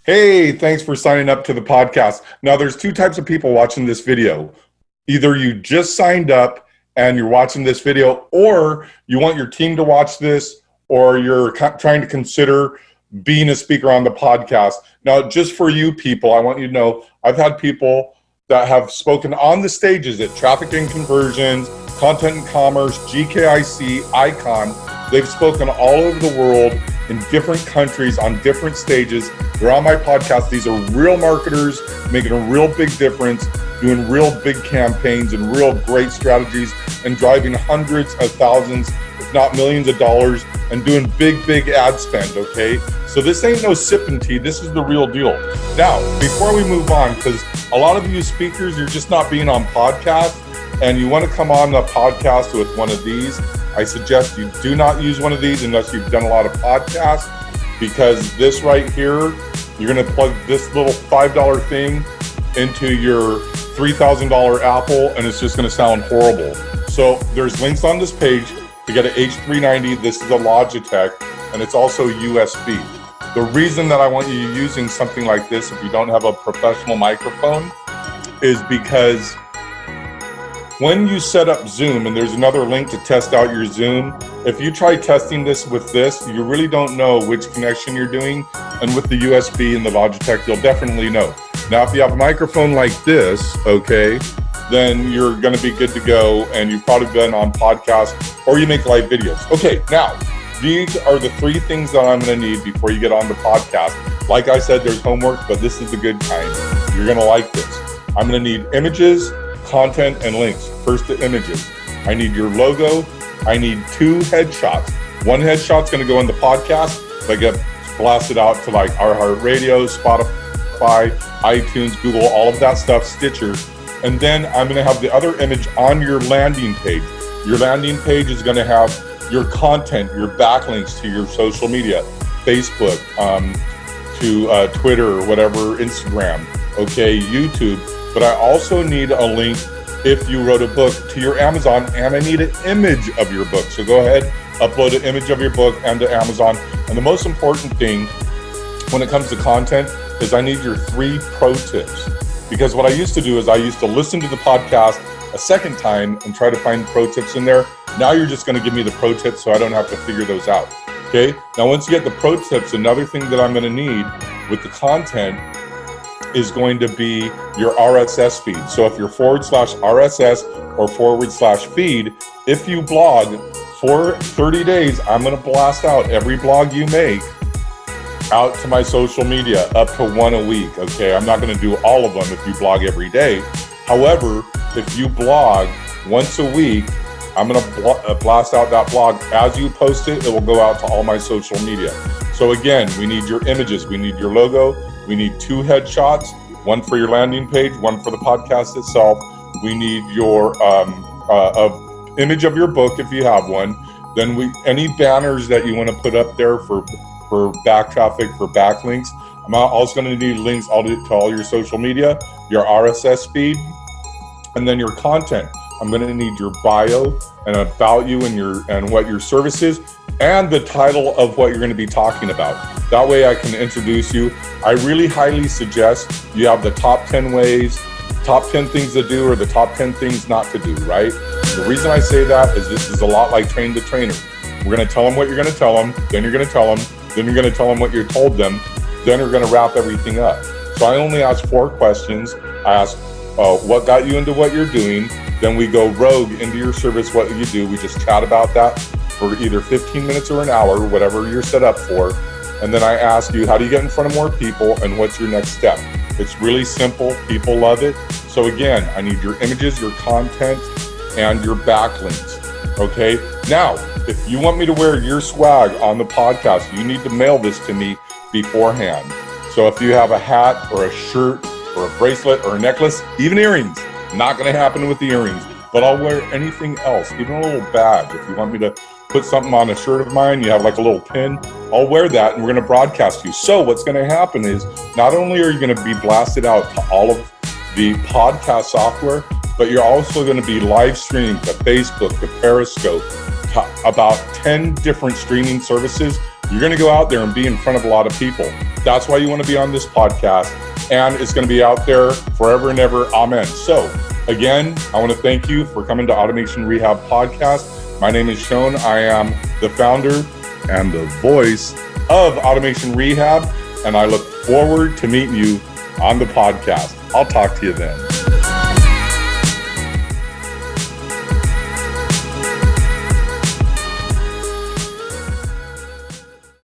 Hey, thanks for signing up to the podcast. Now, there's two types of people watching this video. Either you just signed up and you're watching this video, or you want your team to watch this, or you're trying to consider being a speaker on the podcast. Now, just for you people, I want you to know I've had people that have spoken on the stages at Traffic and Conversions, Content and Commerce, GKIC, Icon. They've spoken all over the world in different countries on different stages. They're on my podcast. These are real marketers making a real big difference, doing real big campaigns and real great strategies and driving hundreds of thousands, if not millions of dollars, and doing big ad spend, okay? So this ain't no sipping tea. This is the real deal. Now, before we move on, because a lot of you speakers, you're just not being on podcasts, and you want to come on the podcast with one of these, I suggest you do not use one of these unless you've done a lot of podcasts, because this right here, you're going to plug this little $5 thing into your $3,000 Apple, and it's just going to sound horrible. So there's links on this page to get an H390. This is a Logitech, and it's also USB. The reason that I want you using something like this if you don't have a professional microphone is because when you set up Zoom, and there's another link to test out your Zoom, if you try testing this with this, you really don't know which connection you're doing. And with the USB and the Logitech, you'll definitely know. Now, if you have a microphone like this, okay, then you're going to be good to go, and you've probably been on podcasts or you make live videos. Okay, now, these are the three things that I'm going to need before you get on the podcast. Like I said, there's homework, but this is the good kind. You're going to like this. I'm going to need images, content, and links. First, the images. I need your logo. I need 2 headshots. One headshot's going to go in the podcast, but get blasted out to like iHeartRadio, Spotify, iTunes, Google, all of that stuff, Stitcher. And then I'm going to have the other image on your landing page. Your landing page is going to have your content, your backlinks to your social media, Facebook, to Twitter, or whatever, Instagram, okay, YouTube. But I also need a link, if you wrote a book, to your Amazon, and I need an image of your book. So go ahead, upload an image of your book and to Amazon. And the most important thing when it comes to content is I need your 3 pro tips. Because what I used to do is I used to listen to the podcast a second time and try to find pro tips in there. Now you're just going to give me the pro tips so I don't have to figure those out. Okay? Now once you get the pro tips, another thing that I'm going to need with the content is going to be your RSS feed. So if you're /RSS or /feed, if you blog for 30 days, I'm going to blast out every blog you make out to my social media, up to 1 a week. Okay, I'm not going to do all of them if you blog every day. However, if you blog once a week, I'm going to blast out that blog. As you post it, it will go out to all my social media. So again, we need your images, we need your logo, we need 2 headshots, one for your landing page, one for the podcast itself. We need your image of your book if you have one. Then any banners that you want to put up there for back traffic, for backlinks. I'm also going to need links to all your social media, your RSS feed, and then your content. I'm going to need your bio and about you and what your service is, and the title of what you're going to be talking about. That way I can introduce you. I really highly suggest you have the top 10 ways, top 10 things to do, or the top 10 things not to do, right? The reason I say that is this is a lot like Train the Trainer. We're going to tell them what you're going to tell them, then you're going to tell them, then you're going to tell them what you told them, then we're going to wrap everything up. So I only ask 4 questions. I ask what got you into what you're doing. Then we go rogue into your service, what you do. We just chat about that for either 15 minutes or an hour, whatever you're set up for. And then I ask you, how do you get in front of more people, and what's your next step? It's really simple. People love it. So again, I need your images, your content, and your backlinks. Okay? Now, if you want me to wear your swag on the podcast, you need to mail this to me beforehand. So if you have a hat or a shirt or a bracelet or a necklace, even earrings, not going to happen with the earrings, but I'll wear anything else, even a little badge. If you want me to put something on a shirt of mine, you have like a little pin, I'll wear that, and we're going to broadcast you. So what's going to happen is not only are you going to be blasted out to all of the podcast software, but you're also going to be live streamed to Facebook, to Periscope, to about 10 different streaming services You're going to go out there and be in front of a lot of people. That's why you want to be on this podcast, and it's going to be out there forever and ever. Amen. So again, I want to thank you for coming to Automation Rehab Podcast. My name is Shoan. I am the founder and the voice of Automation Rehab, and I look forward to meeting you on the podcast. I'll talk to you then.